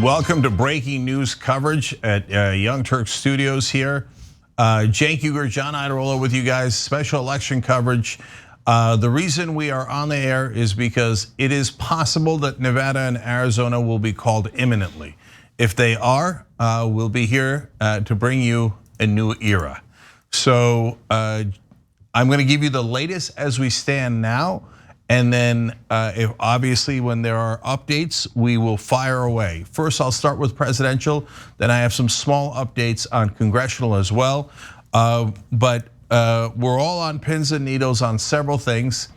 Welcome to breaking news coverage at Young Turks Studios here. Cenk Uygur, John Iadarola with you guys, special election coverage. The reason we are on the air is because it is possible that Nevada and Arizona will be called imminently. If they are, we'll be here to bring you a new era. So I'm gonna give you the latest as we stand now. And then if obviously when there are updates, we will fire away. First, I'll start with presidential, then I have some small updates on congressional as well. But we're all on pins and needles on several things.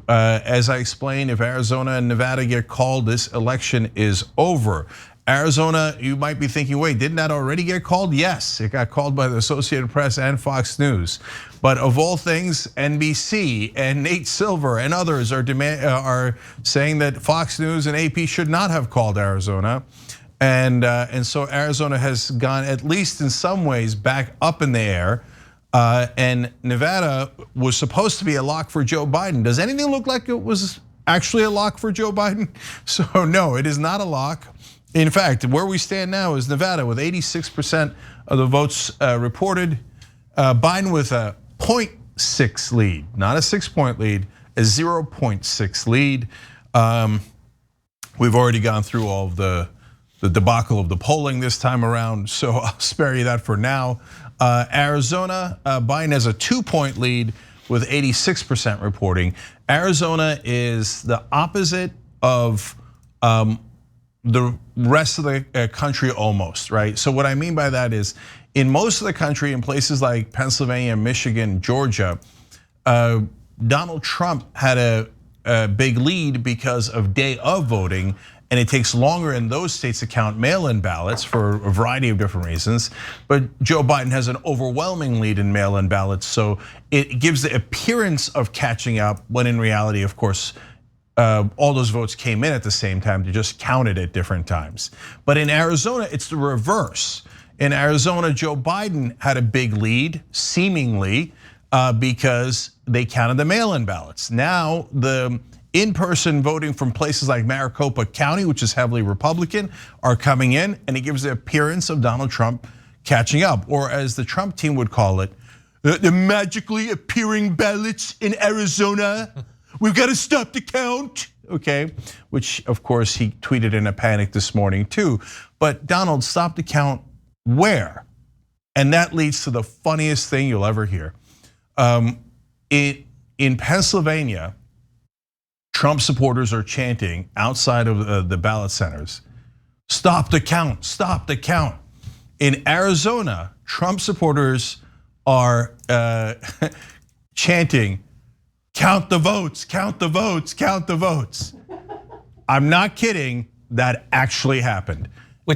As I explained, if Arizona and Nevada get called, this election is over. Arizona, you might be thinking, wait, didn't that already get called? Yes, it got called by the Associated Press and Fox News. But of all things, NBC and Nate Silver and others are saying that Fox News and AP should not have called Arizona. And so Arizona has gone, at least in some ways, back up in the air. And Nevada was supposed to be a lock for Joe Biden. Does anything look like it was actually a lock for Joe Biden? So no, it is not a lock. In fact, where we stand now is Nevada with 86% of the votes reported. Biden with a 0.6 lead, not a 6-point lead, a 0.6 lead. We've already gone through all of the debacle of the polling this time around, so I'll spare you that for now. Arizona, Biden has a 2-point lead with 86% reporting. Arizona is the opposite of the rest of the country almost, right? So what I mean by that is in most of the country, in places like Pennsylvania, Michigan, Georgia, Donald Trump had a big lead because of day of voting, and it takes longer in those states to count mail-in ballots for a variety of different reasons. But Joe Biden has an overwhelming lead in mail-in ballots, so it gives the appearance of catching up when in reality, of course, all those votes came in at the same time, they just counted at different times. But in Arizona, it's the reverse. In Arizona, Joe Biden had a big lead, seemingly, because they counted the mail-in ballots. Now, the in-person voting from places like Maricopa County, which is heavily Republican, are coming in, and it gives the appearance of Donald Trump catching up, or as the Trump team would call it, the magically appearing ballots in Arizona. We've got to stop the count, okay? Which, of course, he tweeted in a panic this morning too. But Donald, stop the count where? And that leads to the funniest thing you'll ever hear. In Pennsylvania, Trump supporters are chanting outside of the ballot centers, stop the count, stop the count. In Arizona, Trump supporters are chanting, count the votes, count the votes, count the votes. I'm not kidding, that actually happened.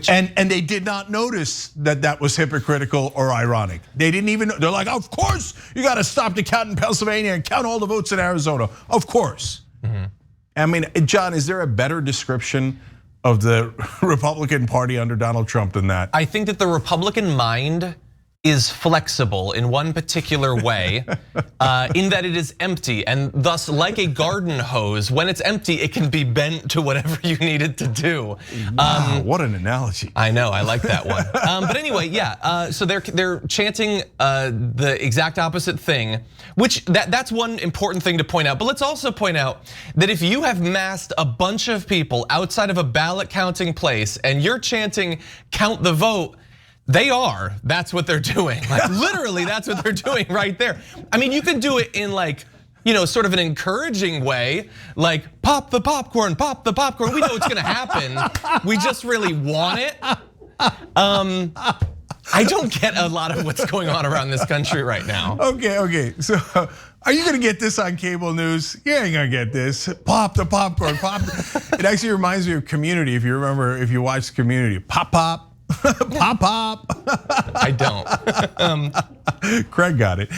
And they did not notice that that was hypocritical or ironic. They didn't even, they're like, of course, you got to stop the count in Pennsylvania and count all the votes in Arizona, of course. I mean, John, is there a better description of the Republican Party under Donald Trump than that? I think that the Republican mind is flexible in one particular way, in that it is empty, and thus, like a garden hose, when it's empty, it can be bent to whatever you need it to do. Wow, what an analogy! I know, I like that one. But anyway, yeah. So they're chanting the exact opposite thing, which that's one important thing to point out. But let's also point out that if you have massed a bunch of people outside of a ballot counting place and you're chanting "count the vote," that's what they're doing. Like literally, that's what they're doing right there. I mean, you could do it in like, sort of an encouraging way, like pop the popcorn, pop the popcorn. We know it's gonna happen. We just really want it. I don't get a lot of what's going on around this country right now. Okay. So are you gonna get this on cable news? You ain't gonna get this. Pop the popcorn, pop. It actually reminds me of Community, if you remember, if you watched Community. Pop, pop. Pop, pop. I don't. Craig got it.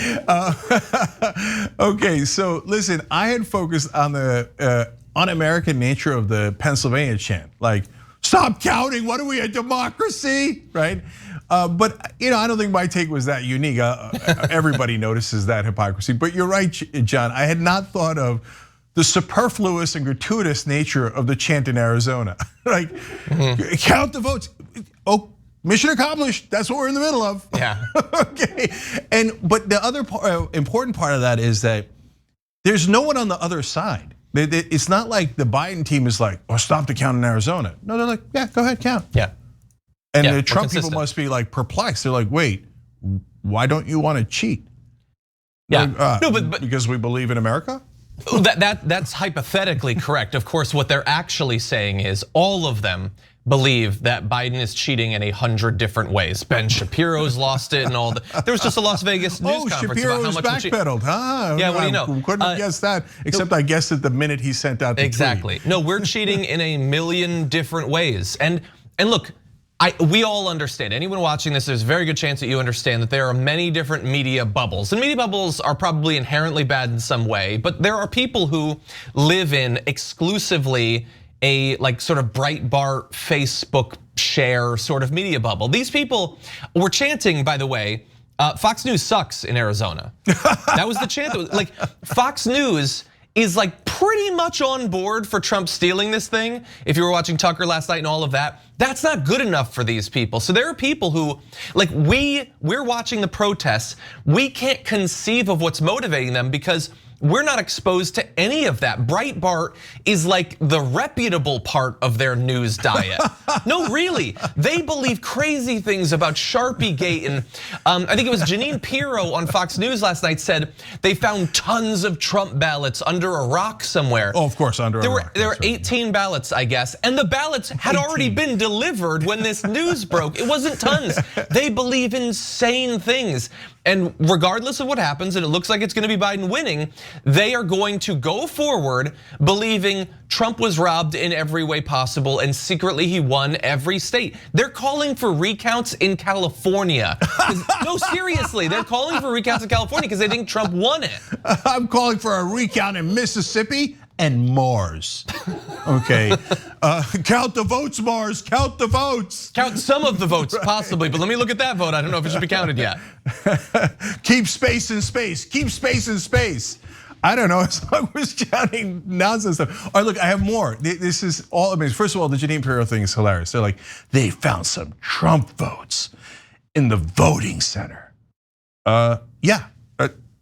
Okay, so listen, I had focused on the un-American nature of the Pennsylvania chant. Like, stop counting, what are we, a democracy, right? But I don't think my take was that unique. Everybody notices that hypocrisy. But you're right, John, I had not thought of the superfluous and gratuitous nature of the chant in Arizona. Like, count the votes. Oh, mission accomplished. That's what we're in the middle of. Yeah. Okay. But the other important part of that is that there's no one on the other side. It's not like the Biden team is like, oh, stop the count in Arizona. No, they're like, yeah, go ahead, count. Yeah. And the Trump people must be like perplexed. They're like, wait, why don't you want to cheat? Yeah. Like, no, but because we believe in America? That's hypothetically correct. Of course, what they're actually saying is all of them believe that Biden is cheating in 100 different ways. Ben Shapiro's lost it and all that. There was just a Las Vegas news conference about how much backpedaled, huh? Yeah, what do you know? Couldn't have guessed that, except I guessed it the minute he sent out the Exactly. tweet. No, we're cheating in a million different ways. And look, we all understand, anyone watching this, there's a very good chance that you understand that there are many different media bubbles. And media bubbles are probably inherently bad in some way, but there are people who live in exclusively a like sort of Breitbart Facebook share sort of media bubble. These people were chanting, by the way, Fox News sucks in Arizona. That was the chant. Like Fox News is like pretty much on board for Trump stealing this thing. If you were watching Tucker last night and all of that, that's not good enough for these people. So there are people who, like we're watching the protests, we can't conceive of what's motivating them because we're not exposed to any of that. Breitbart is like the reputable part of their news diet. No, really, they believe crazy things about Sharpiegate, and I think it was Jeanine Pirro on Fox News last night said they found tons of Trump ballots under a rock somewhere. Oh, of course, under a rock. There were 18 ballots, I guess, and the ballots had already been delivered when this news broke. It wasn't tons. They believe insane things. And regardless of what happens, and it looks like it's gonna be Biden winning, they are going to go forward believing Trump was robbed in every way possible and secretly he won every state. They're calling for recounts in California. No, seriously, they're calling for recounts in California because they think Trump won it. I'm calling for a recount in Mississippi and Mars. Okay, count the votes, Mars, count the votes. Count some of the votes, possibly, but let me look at that vote. I don't know if it should be counted yet. Keep space in space, keep space in space. I don't know, as long as we're shouting nonsense stuff. All right, look, I have more. This is all amazing. First of all, the Jeanine Pirro thing is hilarious. They're like, they found some Trump votes in the voting center. Yeah,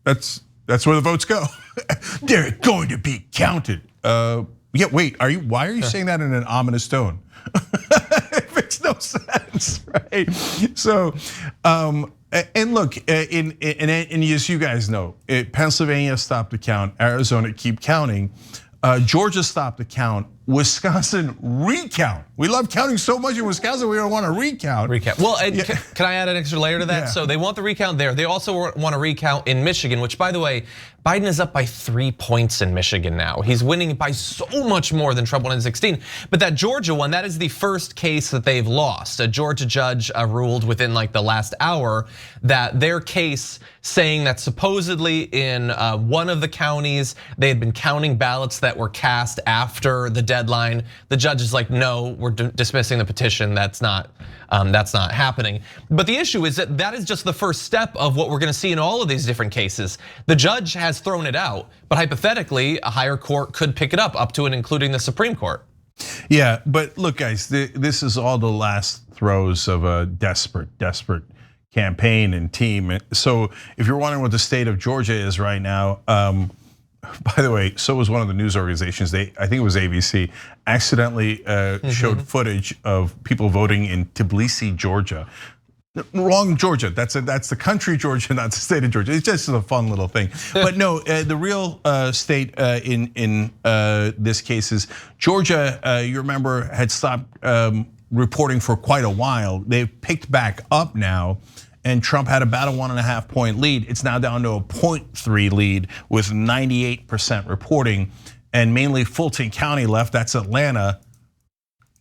that's where the votes go. They're going to be counted. Yeah, wait, why are you saying that in an ominous tone? It makes no sense, right? So, and look, and as you guys know, Pennsylvania stopped the count, Arizona keep counting, Georgia stopped the count, Wisconsin recount. We love counting so much in Wisconsin, we don't want to recount. Well, can I add an extra layer to that? Yeah. So they want the recount there. They also want to recount in Michigan, which by the way, Biden is up by 3 points in Michigan now. He's winning by so much more than Trump won in 2016. But that Georgia one, that is the first case that they've lost. A Georgia judge ruled within like the last hour that their case saying that supposedly in one of the counties, they had been counting ballots that were cast after the deadline. The judge is like, no, we're dismissing the petition. That's not happening. But the issue is that is just the first step of what we're gonna see in all of these different cases. The judge has thrown it out, but hypothetically, a higher court could pick it up to and including the Supreme Court. Yeah, but look guys, this is all the last throes of a desperate campaign and team. So if you're wondering what the state of Georgia is right now, by the way, so was one of the news organizations, I think it was ABC, accidentally showed footage of people voting in Tbilisi, Georgia. Wrong Georgia, that's the country Georgia, not the state of Georgia. It's just a fun little thing. But no, the real state in this case is Georgia, you remember, had stopped reporting for quite a while. They've picked back up now. And Trump had about a 1.5 point lead. It's now down to a 0.3 lead with 98% reporting, and mainly Fulton County left. That's Atlanta.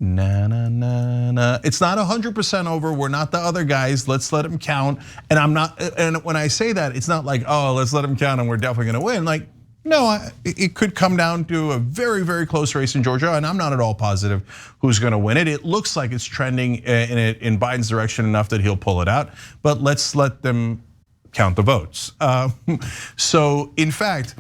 It's not 100% over. We're not the other guys. Let's let them count. And I'm not. And when I say that, it's not like, oh, let's let them count and we're definitely going to win. Like, no, it could come down to a very close race in Georgia, and I'm not at all positive who's going to win it. It looks like it's trending in Biden's direction enough that he'll pull it out, but let's let them count the votes. So in fact,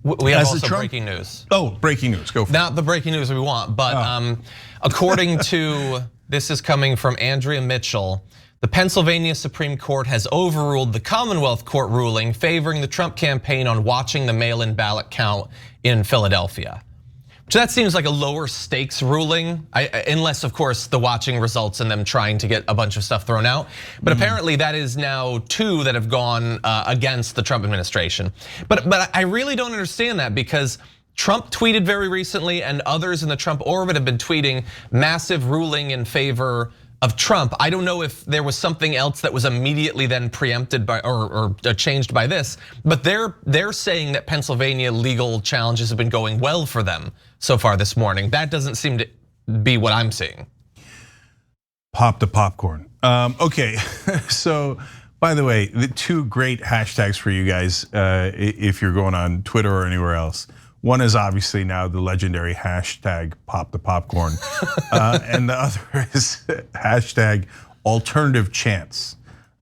We have also breaking news. Oh, breaking news, go for it. Not the breaking news we want, but according to, this is coming from Andrea Mitchell, the Pennsylvania Supreme Court has overruled the Commonwealth Court ruling favoring the Trump campaign on watching the mail-in ballot count in Philadelphia. So that seems like a lower stakes ruling, unless of course the watching results in them trying to get a bunch of stuff thrown out. But apparently that is now 2 that have gone against the Trump administration. But I really don't understand that, because Trump tweeted very recently, and others in the Trump orbit have been tweeting massive ruling in favor of Trump. I don't know if there was something else that was immediately then preempted by or changed by this, but they're saying that Pennsylvania legal challenges have been going well for them so far this morning. That doesn't seem to be what I'm seeing. Pop the popcorn. Okay, so by the way, the 2 great hashtags for you guys if you're going on Twitter or anywhere else. One is obviously now the legendary hashtag pop the popcorn. And the other is hashtag alternative chance.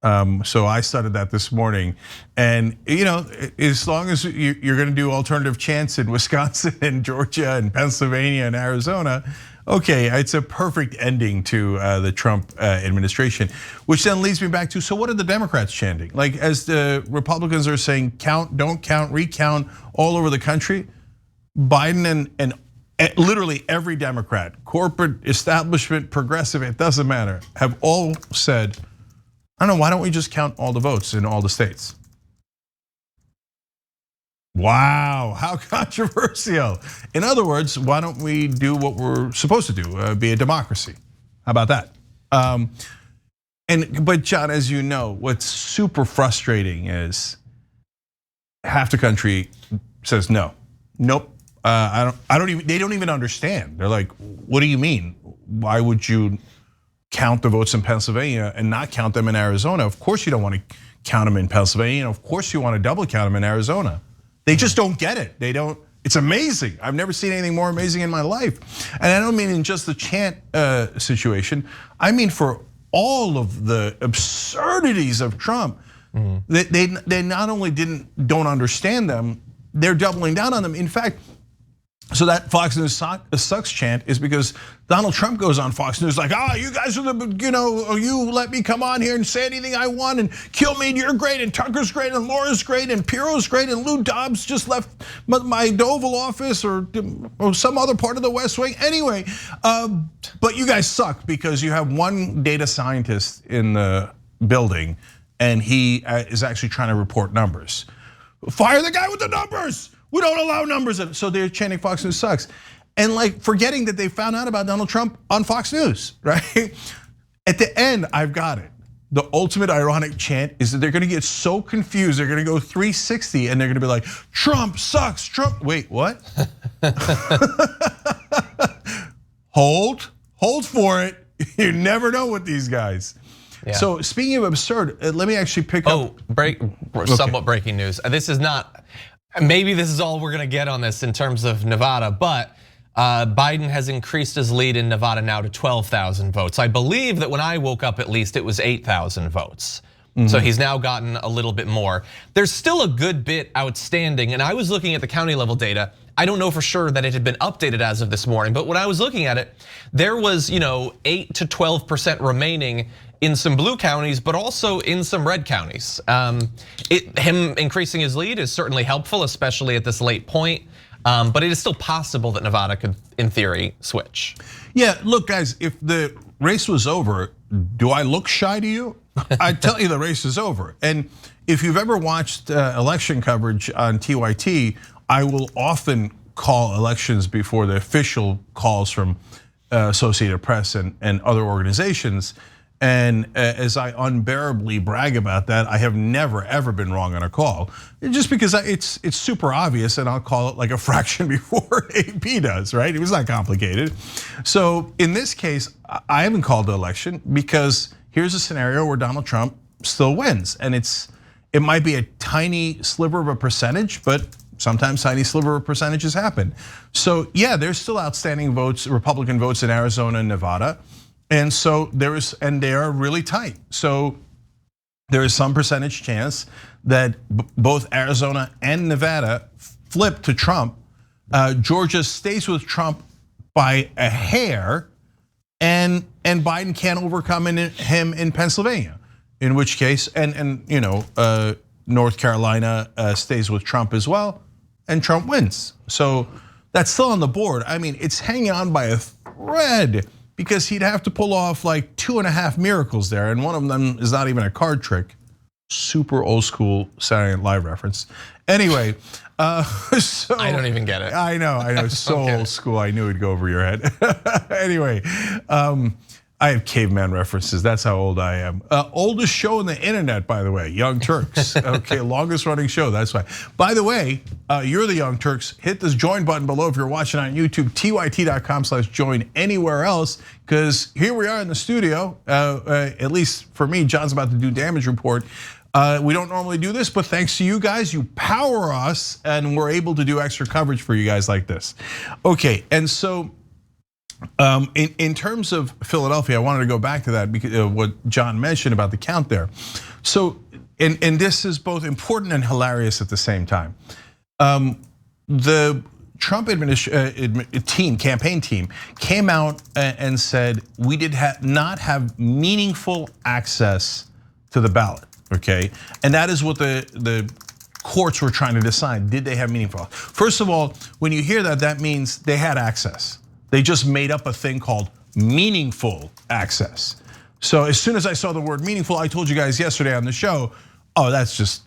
So I started that this morning. And as long as you're gonna do alternative chance in Wisconsin and Georgia and Pennsylvania and Arizona, okay, it's a perfect ending to the Trump administration. Which then leads me back to, so what are the Democrats chanting? Like, as the Republicans are saying, count, don't count, recount all over the country, Biden and literally every Democrat, corporate, establishment, progressive, it doesn't matter, have all said, I don't know, why don't we just count all the votes in all the states? Wow, how controversial. In other words, why don't we do what we're supposed to do, be a democracy? How about that? But John, as you know, what's super frustrating is half the country says no, nope. I don't even, they don't even understand. They're like, what do you mean? Why would you count the votes in Pennsylvania and not count them in Arizona? Of course you don't want to count them in Pennsylvania, and of course you want to double count them in Arizona. They just don't get it. They don't, it's amazing. I've never seen anything more amazing in my life. And I don't mean in just the chant situation. I mean for all of the absurdities of Trump. They not only don't understand them, they're doubling down on them. In fact, so that Fox News sucks chant is because Donald Trump goes on Fox News like, you guys are the, you let me come on here and say anything I want and kill me, and you're great, and Tucker's great, and Laura's great, and Piro's great, and Lou Dobbs just left my Oval Office or some other part of the West Wing. Anyway, but you guys suck because you have one data scientist in the building and he is actually trying to report numbers. Fire the guy with the numbers. We don't allow numbers. So they're chanting Fox News sucks. And like forgetting that they found out about Donald Trump on Fox News, right? At the end, I've got it. The ultimate ironic chant is that they're gonna get so confused, they're gonna go 360 and they're gonna be like, Trump sucks, Trump, wait, what? Hold for it. You never know with these guys. Yeah. So speaking of absurd, let me actually pick up. Somewhat breaking news. This is not, maybe this is all we're gonna get on this in terms of Nevada, but Biden has increased his lead in Nevada now to 12,000 votes. I believe that when I woke up, at least it was 8,000 votes. So he's now gotten a little bit more. There's still a good bit outstanding, and I was looking at the county level data. I don't know for sure that it had been updated as of this morning, but when I was looking at it, there was 8 to 12% remaining in some blue counties, but also in some red counties. Him increasing his lead is certainly helpful, especially at this late point. But it is still possible that Nevada could, in theory, switch. Yeah, look, guys, if the race was over, do I look shy to you? I tell you the race is over. And if you've ever watched election coverage on TYT, I will often call elections before the official calls from Associated Press and other organizations. And as I unbearably brag about that, I have never ever been wrong on a call. Just because it's super obvious, and I'll call it like a fraction before AP does, right? It was not complicated. So in this case, I haven't called the election because here's a scenario where Donald Trump still wins, and it might be a tiny sliver of a percentage, but sometimes tiny sliver of percentages happen. So yeah, there's still outstanding votes, Republican votes in Arizona and Nevada. And so they are really tight. So there is some percentage chance that both Arizona and Nevada flip to Trump. Georgia stays with Trump by a hair, and Biden can't overcome him in Pennsylvania. In which case, and North Carolina stays with Trump as well, and Trump wins. So that's still on the board. I mean, it's hanging on by a thread because he'd have to pull off like 2.5 miracles there, and one of them is not even a card trick. Super old school Saturday Night Live reference. Anyway, so I don't even get it. I know, so old school. I knew it'd go over your head. Anyway, I have caveman references. That's how old I am. Oldest show on the internet, by the way, Young Turks. Okay, longest running show. That's why. By the way, you're the Young Turks. Hit this join button below if you're watching on YouTube. TYT.com/join anywhere else, because here we are in the studio. At least for me, John's about to do damage report. We don't normally do this, but thanks to you guys, you power us, and we're able to do extra coverage for you guys like this. Okay, and so. In terms of Philadelphia, I wanted to go back to that because what John mentioned about the count there. So, and this is both important and hilarious at the same time. The Trump campaign team came out and said we did not have meaningful access to the ballot. Okay, and that is what the courts were trying to decide. Did they have meaningful? First of all, when you hear that, that means they had access. They just made up a thing called meaningful access. So as soon as I saw the word meaningful, I told you guys yesterday on the show, oh, that's just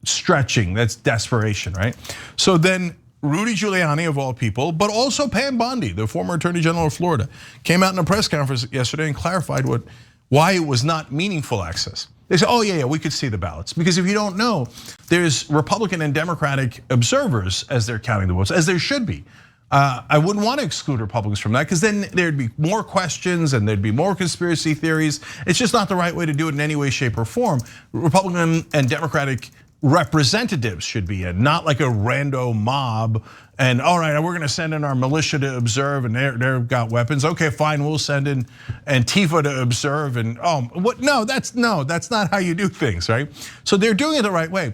stretching, that's desperation, right? So then Rudy Giuliani, of all people, but also Pam Bondi, the former Attorney General of Florida, came out in a press conference yesterday and clarified why it was not meaningful access. They said, oh yeah, we could see the ballots. Because if you don't know, there's Republican and Democratic observers as they're counting the votes, as there should be. I wouldn't want to exclude Republicans from that because then there'd be more questions and there'd be more conspiracy theories. It's just not the right way to do it in any way, shape, or form. Republican and Democratic representatives should be in, not like a rando mob. And all right, we're gonna send in our militia to observe, and they've got weapons. Okay, fine, we'll send in Antifa to observe. And what? No, that's not how you do things, right? So they're doing it the right way.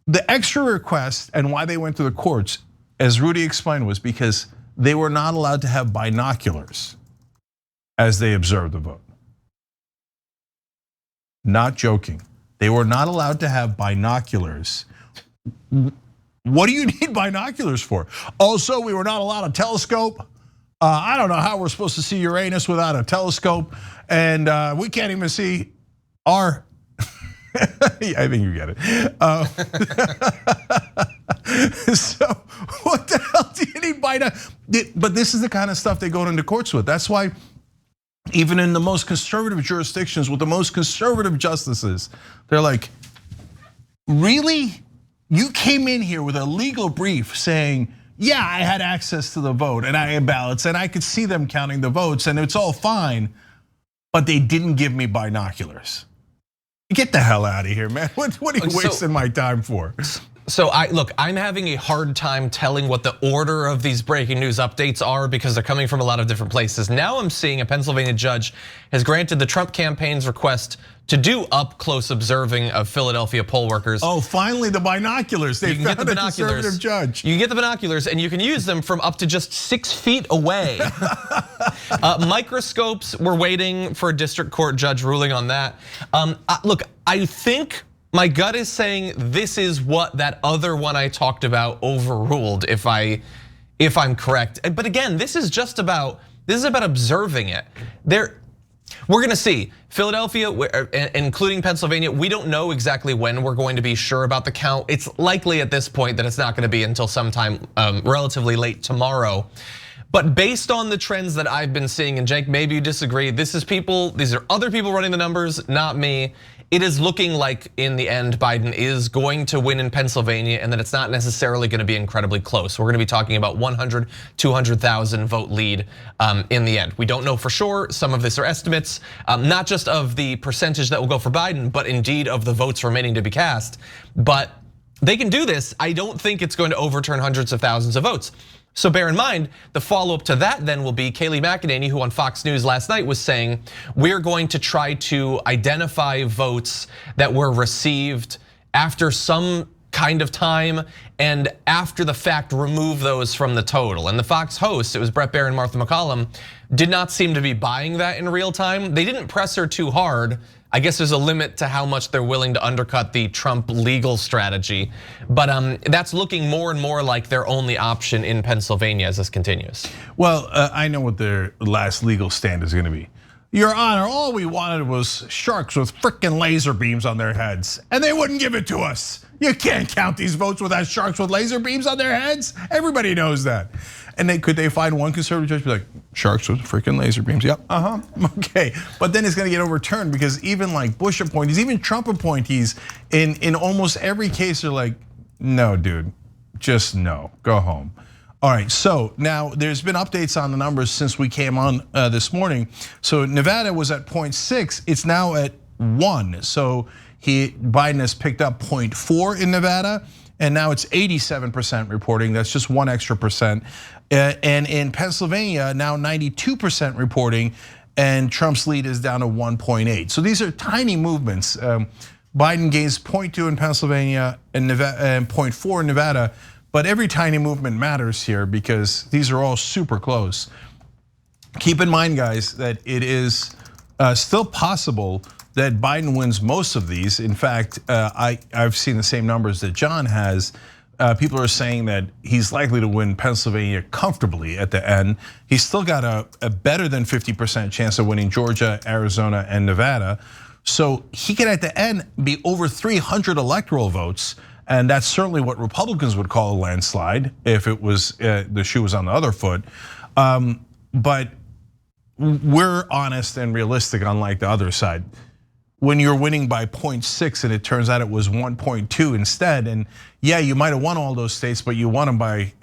The extra request and why they went to the courts, as Rudy explained, was because they were not allowed to have binoculars as they observed the vote. Not joking. They were not allowed to have binoculars. What do you need binoculars for? Also, we were not allowed a telescope. I don't know how we're supposed to see Uranus without a telescope, and we can't even see our. I think you get it. So what the hell do you need binoculars? But this is the kind of stuff they go into courts with. That's why even in the most conservative jurisdictions with the most conservative justices, they're like, really? You came in here with a legal brief saying, yeah, I had access to the vote and I had ballots and I could see them counting the votes and it's all fine, but they didn't give me binoculars. Get the hell out of here, man. What are you wasting my time for? So I'm having a hard time telling what the order of these breaking news updates are because they're coming from a lot of different places. Now I'm seeing a Pennsylvania judge has granted the Trump campaign's request to do up close observing of Philadelphia poll workers. Oh, finally the binoculars. They found a conservative judge. You can get the binoculars and you can use them from up to just 6 feet away. Microscopes, we're waiting for a district court judge ruling on that. Look, I think my gut is saying this is what that other one I talked about overruled, if I'm correct. But again, this is about observing it. We're gonna see Philadelphia, including Pennsylvania. We don't know exactly when we're going to be sure about the count. It's likely at this point that it's not gonna be until sometime relatively late tomorrow. But based on the trends that I've been seeing, and Jake, maybe you disagree, these are other people running the numbers, not me. It is looking like in the end, Biden is going to win in Pennsylvania and that it's not necessarily gonna be incredibly close. We're gonna be talking about 100, 200,000 vote lead in the end. We don't know for sure, some of this are estimates, not just of the percentage that will go for Biden, but indeed of the votes remaining to be cast. But they can do this. I don't think it's going to overturn hundreds of thousands of votes. So bear in mind, the follow-up to that then will be Kayleigh McEnany, who on Fox News last night was saying, we're going to try to identify votes that were received after some kind of time and after the fact remove those from the total. And the Fox hosts, it was Brett Baer and Martha McCallum, did not seem to be buying that in real time. They didn't press her too hard. I guess there's a limit to how much they're willing to undercut the Trump legal strategy. But that's looking more and more like their only option in Pennsylvania as this continues. Well, I know what their last legal stand is gonna be. Your Honor, all we wanted was sharks with frickin' laser beams on their heads, and they wouldn't give it to us. You can't count these votes without sharks with laser beams on their heads. Everybody knows that. And could they find one conservative judge be like, sharks with freaking laser beams? Yep, okay. But then it's gonna get overturned because even like Bush appointees, even Trump appointees, in almost every case are like, no, dude, just no, go home. All right, so now there's been updates on the numbers since we came on this morning. So Nevada was at 0.6, it's now at 1. So Biden has picked up 0.4 in Nevada, and now it's 87% reporting. That's just 1 extra percent. And in Pennsylvania, now 92% reporting, and Trump's lead is down to 1.8. So these are tiny movements. Biden gains 0.2 in Pennsylvania and 0.4 in Nevada. But every tiny movement matters here because these are all super close. Keep in mind, guys, that it is still possible that Biden wins most of these. In fact, I've seen the same numbers that John has. People are saying that he's likely to win Pennsylvania comfortably at the end. He's still got a better than 50% chance of winning Georgia, Arizona, and Nevada. So he could at the end be over 300 electoral votes. And that's certainly what Republicans would call a landslide if it was the shoe was on the other foot. But we're honest and realistic, unlike the other side. When you're winning by 0.6 and it turns out it was 1.2 instead, and yeah, you might have won all those states, but you won them by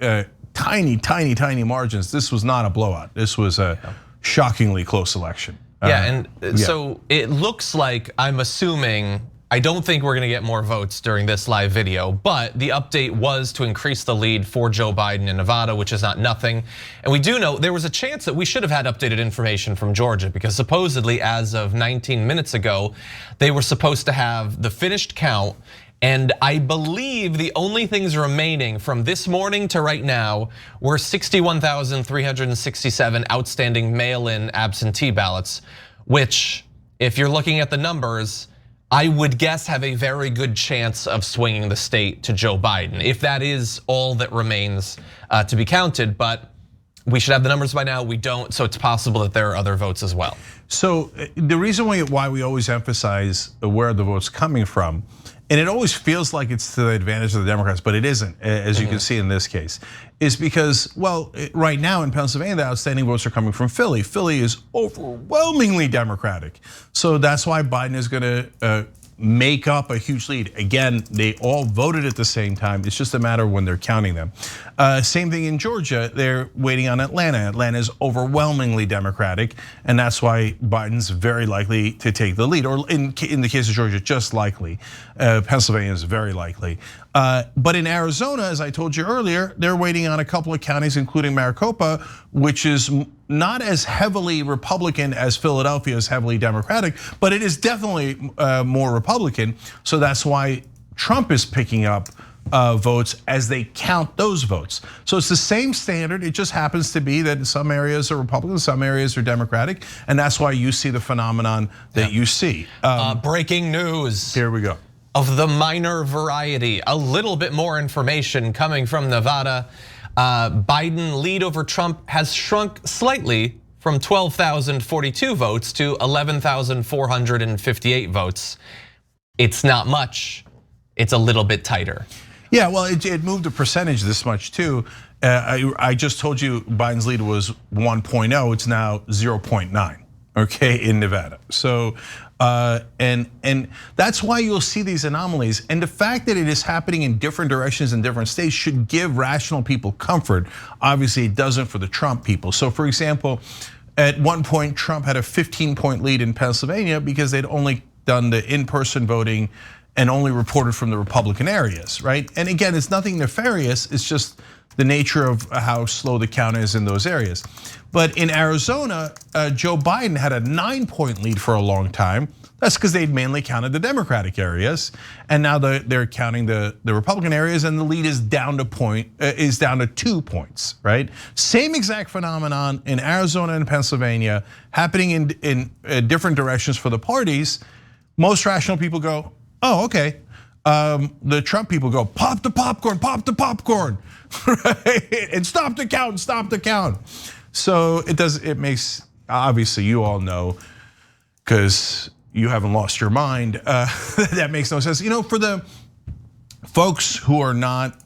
tiny margins. This was not a blowout. This was a shockingly close election. Yeah, and so it looks like, I'm assuming, I don't think we're gonna get more votes during this live video, but the update was to increase the lead for Joe Biden in Nevada, which is not nothing. And we do know there was a chance that we should have had updated information from Georgia because supposedly as of 19 minutes ago, they were supposed to have the finished count. And I believe the only things remaining from this morning to right now were 61,367 outstanding mail-in absentee ballots, which if you're looking at the numbers, I would guess have a very good chance of swinging the state to Joe Biden, if that is all that remains to be counted. But we should have the numbers by now, we don't, so it's possible that there are other votes as well. So the reason why we always emphasize where the vote's coming from, and it always feels like it's to the advantage of the Democrats, but it isn't, as you can see in this case, is because, well, right now in Pennsylvania, the outstanding votes are coming from Philly. Philly is overwhelmingly Democratic. So that's why Biden is gonna make up a huge lead. Again, they all voted at the same time. It's just a matter of when they're counting them. Same thing in Georgia, they're waiting on Atlanta. Atlanta is overwhelmingly Democratic, and that's why Biden's very likely to take the lead, or in the case of Georgia, just likely. Pennsylvania is very likely. But in Arizona, as I told you earlier, they're waiting on a couple of counties, including Maricopa, which is not as heavily Republican as Philadelphia is heavily Democratic, but it is definitely more Republican. So that's why Trump is picking up votes as they count those votes. So it's the same standard. It just happens to be that some areas are Republican, some areas are Democratic, and that's why you see the phenomenon that you see. Breaking news. Here we go. Of the minor variety, a little bit more information coming from Nevada. Biden lead over Trump has shrunk slightly from 12,042 votes to 11,458 votes. It's not much, it's a little bit tighter. Yeah, well, it moved a percentage this much too. I just told you Biden's lead was 1.0, it's now 0.9, okay, in Nevada. So, and that's why you'll see these anomalies. And the fact that it is happening in different directions in different states should give rational people comfort. Obviously, it doesn't for the Trump people. So for example, at one point, Trump had a 15-point lead in Pennsylvania because they'd only done the in-person voting and only reported from the Republican areas, right? And again, it's nothing nefarious, it's just the nature of how slow the count is in those areas. But in Arizona, Joe Biden had a 9-point lead for a long time. That's because they'd mainly counted the Democratic areas, and now they're counting the Republican areas, and the lead is down to 2 points, right? Same exact phenomenon in Arizona and Pennsylvania, happening in different directions for the parties. Most rational people go, oh, okay. The Trump people go, pop the popcorn, right? And stop the count. So it makes, obviously you all know, because you haven't lost your mind, that makes no sense. For the folks who are not,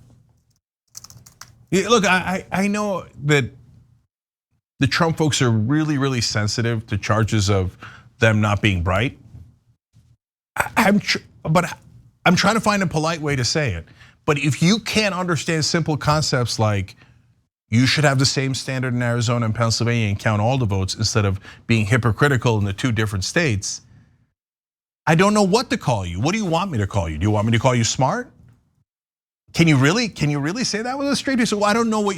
look, I know that the Trump folks are really, really sensitive to charges of them not being bright. But I'm trying to find a polite way to say it. But if you can't understand simple concepts like you should have the same standard in Arizona and Pennsylvania and count all the votes instead of being hypocritical in the 2 different states, I don't know what to call you. What do you want me to call you? Do you want me to call you smart? Can you really say that with a straight face? Well, I don't know what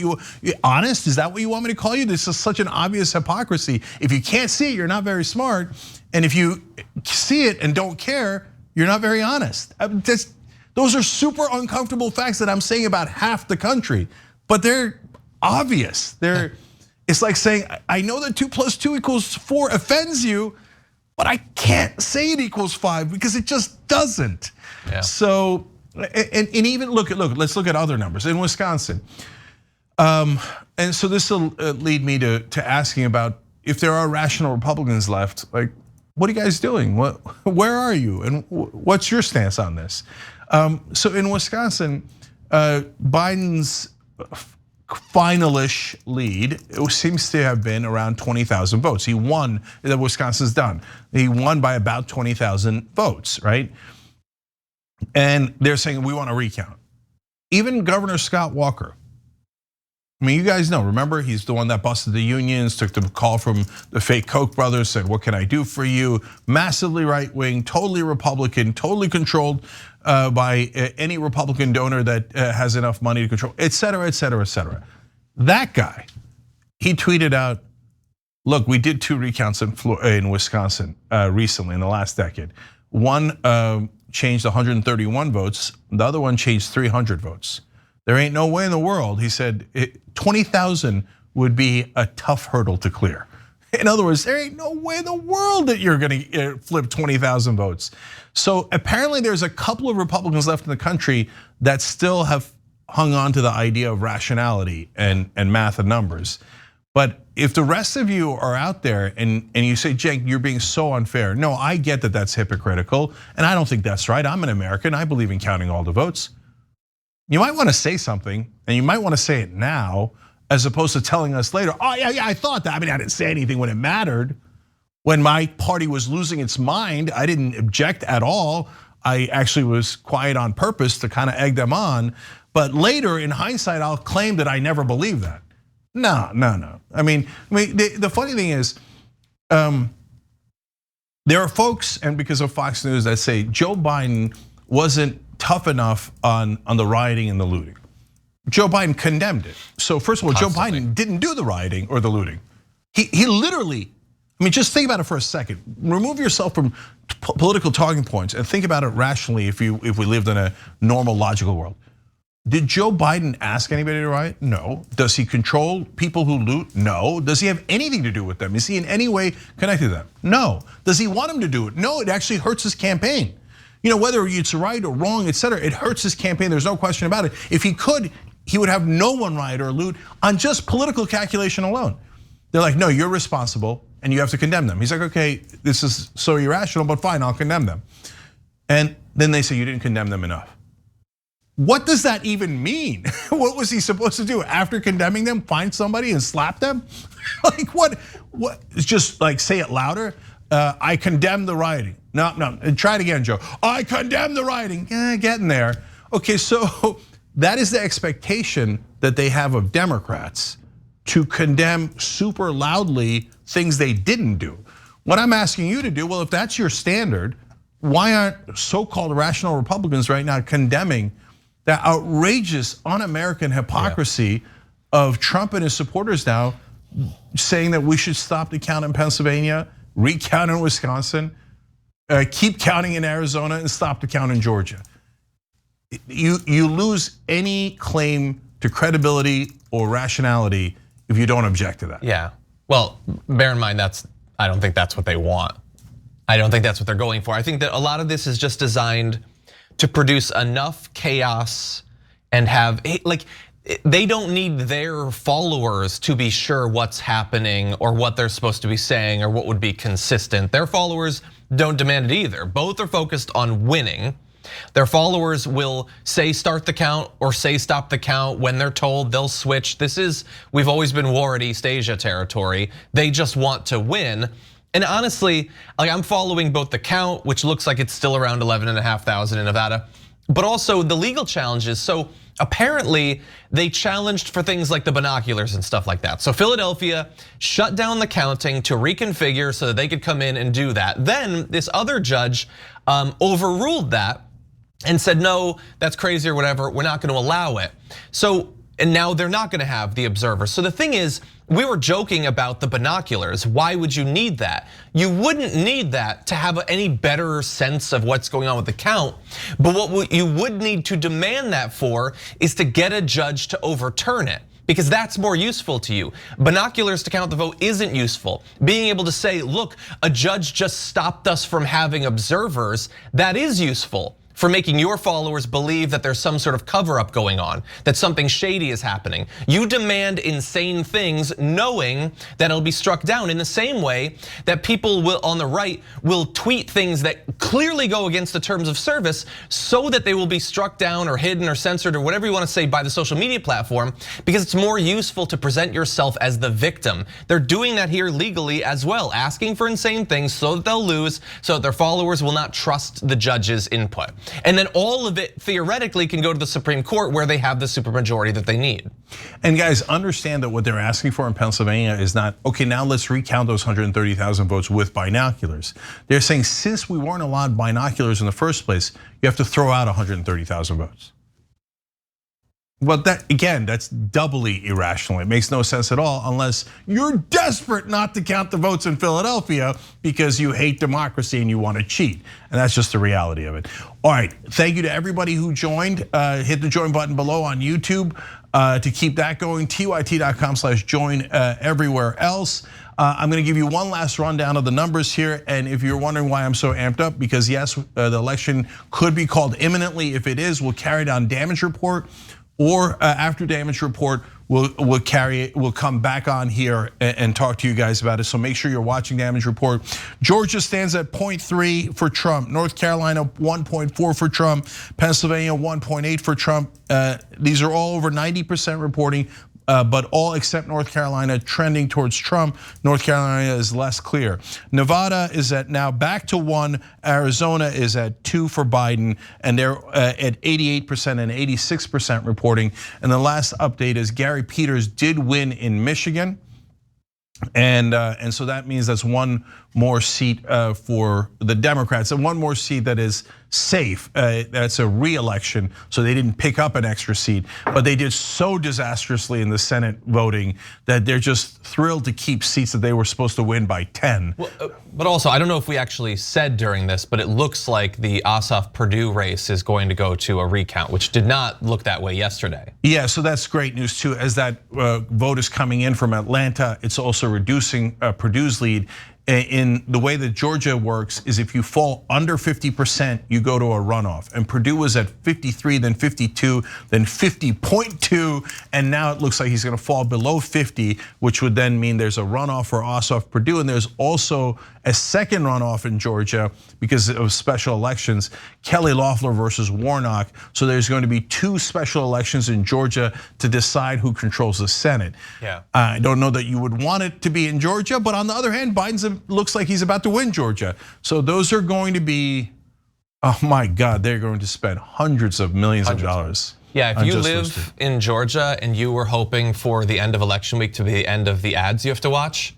honest, is that what you want me to call you? This is such an obvious hypocrisy. If you can't see it, you're not very smart. And if you see it and don't care, you're not very honest. Those are super uncomfortable facts that I'm saying about half the country, but they're obvious. It's like saying, I know that 2 + 2 = 4 offends you, but I can't say it equals 5 because it just doesn't. Yeah. So, and even let's look at other numbers in Wisconsin. And so this will lead me to asking about if there are rational Republicans left, like, what are you guys doing? Where are you? And what's your stance on this? So in Wisconsin, Biden's finalish lead seems to have been around 20,000 votes. He won, Wisconsin's done. He won by about 20,000 votes, right? And they're saying we want to recount. Even Governor Scott Walker, I mean, you guys know, remember, he's the one that busted the unions, took the call from the fake Koch brothers, said, what can I do for you? Massively right wing, totally Republican, totally controlled by any Republican donor that has enough money to control, et cetera, et cetera, et cetera. That guy, he tweeted out, look, we did 2 recounts in Wisconsin recently in the last decade. One changed 131 votes, the other one changed 300 votes. There ain't no way in the world, he said, 20,000 would be a tough hurdle to clear. In other words, there ain't no way in the world that you're gonna flip 20,000 votes. So apparently there's a couple of Republicans left in the country that still have hung on to the idea of rationality and math and numbers. But if the rest of you are out there and you say, Jake, you're being so unfair. No, I get that that's hypocritical, and I don't think that's right. I'm an American, I believe in counting all the votes. You might want to say something, and you might want to say it now, as opposed to telling us later, oh yeah, I thought that. I mean, I didn't say anything when it mattered. When my party was losing its mind, I didn't object at all. I actually was quiet on purpose to kind of egg them on. But later, in hindsight, I'll claim that I never believed that. No. I mean, the funny thing is, there are folks, and because of Fox News, that say Joe Biden wasn't tough enough on the rioting and the looting. Joe Biden condemned it. So first of all, Joe Biden didn't do the rioting or the looting. He literally, I mean, just think about it for a second. Remove yourself from political talking points and think about it rationally if we lived in a normal, logical world. Did Joe Biden ask anybody to riot? No. Does he control people who loot? No. Does he have anything to do with them? Is he in any way connected to them? No. Does he want them to do it? No, it actually hurts his campaign. Whether it's right or wrong, et cetera, it hurts his campaign, there's no question about it. If he could, he would have no one riot or loot on just political calculation alone. They're like, no, you're responsible and you have to condemn them. He's like, okay, this is so irrational, but fine, I'll condemn them. And then they say you didn't condemn them enough. What does that even mean? What was he supposed to do after condemning them? Find somebody and slap them? Like what? Just like say it louder. I condemn the rioting. No, try it again, Joe. I condemn the rioting. Getting there. Okay, so that is the expectation that they have of Democrats, to condemn super loudly things they didn't do. What I'm asking you to do, well, if that's your standard, why aren't so-called rational Republicans right now condemning that outrageous, un-American hypocrisy of Trump and his supporters now, saying that we should stop the count in Pennsylvania, recount in Wisconsin, keep counting in Arizona, and stop the count in Georgia? You lose any claim to credibility or rationality if you don't object to that. Yeah, well, bear in mind I don't think that's what they want. I don't think that's what they're going for. I think that a lot of this is just designed to produce enough chaos and have, like, they don't need their followers to be sure what's happening or what they're supposed to be saying or what would be consistent. Their followers don't demand it either. Both are focused on winning. Their followers will say start the count or say stop the count. When they're told, they'll switch. We've always been war at East Asia territory. They just want to win. And honestly, like, I'm following both the count, which looks like it's still around 11,500 in Nevada, but also the legal challenges. So apparently they challenged for things like the binoculars and stuff like that. So Philadelphia shut down the counting to reconfigure so that they could come in and do that. Then this other judge overruled that and said, no, that's crazy or whatever, we're not gonna allow it. So, and now they're not gonna have the observers. So the thing is, we were joking about the binoculars. Why would you need that? You wouldn't need that to have any better sense of what's going on with the count. But what you would need to demand that for is to get a judge to overturn it, because that's more useful to you. Binoculars to count the vote isn't useful. Being able to say, look, a judge just stopped us from having observers, that is useful for making your followers believe that there's some sort of cover up going on, that something shady is happening. You demand insane things knowing that it'll be struck down, in the same way that people will on the right will tweet things that clearly go against the terms of service so that they will be struck down or hidden or censored or whatever you want to say by the social media platform, because it's more useful to present yourself as the victim. They're doing that here legally as well, asking for insane things so that they'll lose, so that their followers will not trust the judge's input. And then all of it theoretically can go to the Supreme Court, where they have the supermajority that they need. And guys, understand that what they're asking for in Pennsylvania is not, okay, now let's recount those 130,000 votes with binoculars. They're saying, since we weren't allowed binoculars in the first place, you have to throw out 130,000 votes. Well, that again, that's doubly irrational. It makes no sense at all unless you're desperate not to count the votes in Philadelphia because you hate democracy and you want to cheat. And that's just the reality of it. All right, thank you to everybody who joined. Hit the join button below on YouTube to keep that going. TYT.com/join everywhere else. I'm gonna give you one last rundown of the numbers here. And if you're wondering why I'm so amped up, because yes, the election could be called imminently. If it is, we'll carry it on damage report. Or after damage report, we'll carry it. We'll come back on here and talk to you guys about it. So make sure you're watching damage report. Georgia stands at 0.3 for Trump. North Carolina 1.4 for Trump. Pennsylvania 1.8 for Trump. These are all over 90% reporting. But all except North Carolina trending towards Trump. North Carolina is less clear. Nevada is at now back to 1. Arizona is at 2 for Biden, and they're at 88% and 86% reporting. And the last update is Gary Peters did win in Michigan. And so that means that's one more seat for the Democrats, and one more seat that is safe. That's a re-election, so they didn't pick up an extra seat, but they did so disastrously in the Senate voting that they're just thrilled to keep seats that they were supposed to win by 10. Well, but also, I don't know if we actually said during this, but it looks like the Ossoff-Purdue race is going to go to a recount, which did not look that way yesterday. Yeah, so that's great news too. As that vote is coming in from Atlanta, it's also reducing Purdue's lead. In the way that Georgia works is if you fall under 50%, you go to a runoff. And Purdue was at 53, then 52, then 50.2, and now it looks like he's gonna fall below 50, which would then mean there's a runoff for Ossoff Purdue, and there's also a second runoff in Georgia because of special elections, Kelly Loeffler versus Warnock. So there's going to be 2 special elections in Georgia to decide who controls the Senate. Yeah. I don't know that you would want it to be in Georgia, but on the other hand, Biden's looks like he's about to win Georgia. So those are going to be, oh my God, they're going to spend hundreds of millions of dollars. Yeah, if you live in Georgia and you were hoping for the end of election week to be the end of the ads you have to watch,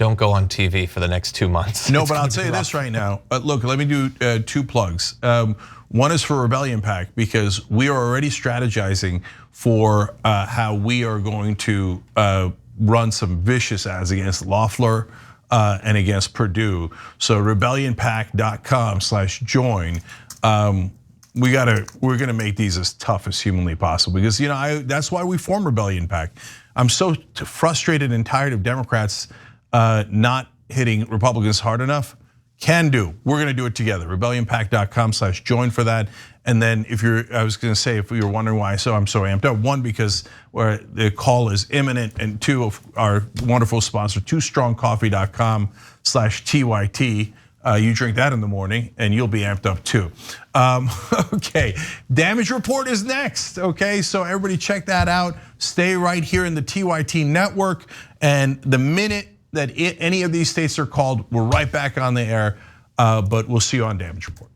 don't go on TV for the next 2 months. No, but I'll tell you this right now. Look, let me do 2 plugs. One is for Rebellion Pack, because we are already strategizing for how we are going to run some vicious ads against Loeffler and against Purdue. So rebellionpack.com/join. We're gonna make these as tough as humanly possible, because that's why we formed Rebellion Pack. I'm so frustrated and tired of Democrats not hitting Republicans hard enough. Can do. We're gonna do it together. Rebellionpack.com/join for that. And then if I was gonna say, if you're wondering why I'm so amped up, 1, because the call is imminent, and 2, of our wonderful sponsor, twostrongcoffee.com/TYT. You drink that in the morning and you'll be amped up too. Okay, damage report is next. Okay, so everybody check that out. Stay right here in the TYT network, and the minute that any of these states are called, we're right back on the air. But we'll see you on Damage Report.